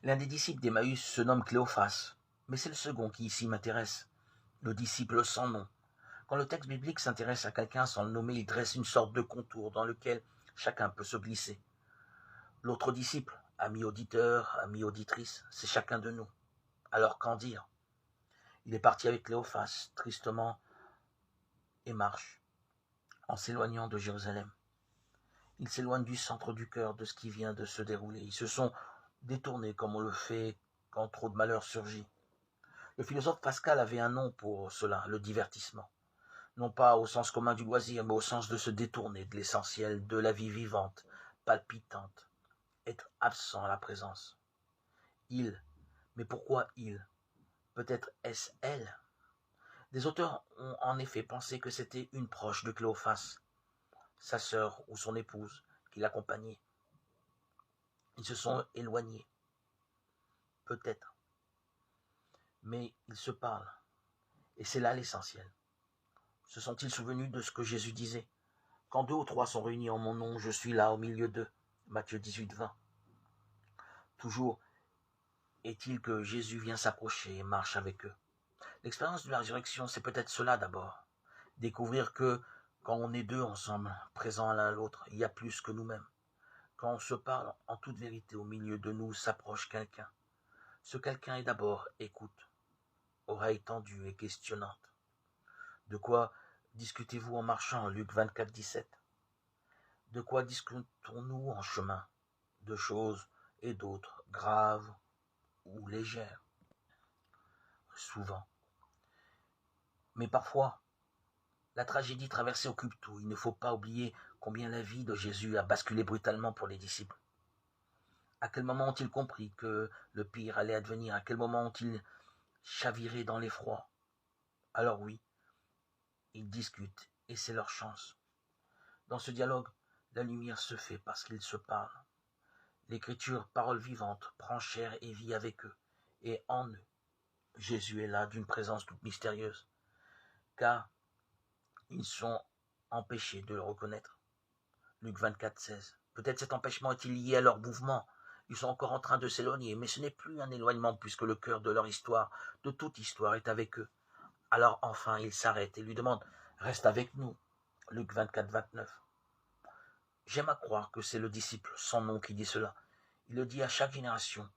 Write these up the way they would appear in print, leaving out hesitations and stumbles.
L'un des disciples d'Emmaüs se nomme Cléophas, mais c'est le second qui ici m'intéresse, le disciple sans nom. Quand le texte biblique s'intéresse à quelqu'un sans le nommer, il dresse une sorte de contour dans lequel chacun peut se glisser. L'autre disciple, ami auditeur, ami auditrice, c'est chacun de nous. Alors qu'en dire? Il est parti avec Cléophas, tristement, et marche, en s'éloignant de Jérusalem. Ils s'éloignent du centre du cœur, de ce qui vient de se dérouler. Ils se sont détournés comme on le fait quand trop de malheur surgit. Le philosophe Pascal avait un nom pour cela, le divertissement. Non pas au sens commun du loisir, mais au sens de se détourner de l'essentiel, de la vie vivante, palpitante, être absent à la présence. Il, mais pourquoi il? Peut-être est-ce elle? Des auteurs ont en effet pensé que c'était une proche de Cléophas, sa sœur ou son épouse, qui l'accompagnait. Ils se sont éloignés, peut-être, mais ils se parlent, et c'est là l'essentiel. Se sont-ils souvenus de ce que Jésus disait? Quand 2 ou 3 sont réunis en mon nom, je suis là au milieu d'eux. Matthieu 18, 20. Toujours est-il que Jésus vient s'approcher et marche avec eux. L'expérience de la résurrection, c'est peut-être cela d'abord. Découvrir que quand on est deux ensemble, présents l'un à l'autre, il y a plus que nous-mêmes. Quand on se parle en toute vérité, au milieu de nous s'approche quelqu'un. Ce quelqu'un est d'abord écoute, oreille tendue et questionnante. De quoi discutez-vous en marchant, Luc 24, 17? De quoi discutons-nous en chemin? De choses et d'autres, graves ou légères, souvent. Mais parfois, la tragédie traversée occupe tout. Il ne faut pas oublier combien la vie de Jésus a basculé brutalement pour les disciples. À quel moment ont-ils compris que le pire allait advenir? À quel moment ont-ils chaviré dans l'effroi? Alors oui, ils discutent et c'est leur chance. Dans ce dialogue, la lumière se fait parce qu'ils se parlent. L'écriture, parole vivante, prend chair et vit avec eux. Et en eux, Jésus est là d'une présence toute mystérieuse. Car ils sont empêchés de le reconnaître. Luc 24, 16. Peut-être cet empêchement est-il lié à leur mouvement. Ils sont encore en train de s'éloigner, mais ce n'est plus un éloignement puisque le cœur de leur histoire, de toute histoire, est avec eux. Alors enfin, ils s'arrêtent et lui demandent « Reste avec nous ». Luc 24, 29. J'aime à croire que c'est le disciple sans nom qui dit cela. Il le dit à chaque génération,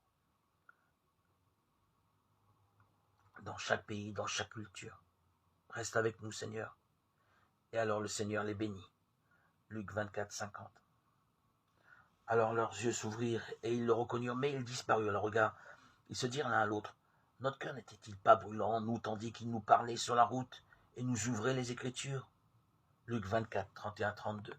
dans chaque pays, dans chaque culture. Reste avec nous, Seigneur. Et alors le Seigneur les bénit. Luc 24, 50. Alors leurs yeux s'ouvrirent et ils le reconnurent, mais ils disparurent à leur regard. Ils se dirent l'un à l'autre, notre cœur n'était-il pas brûlant en nous tandis qu'il nous parlait sur la route et nous ouvrait les Écritures? Luc 24, 31, 32.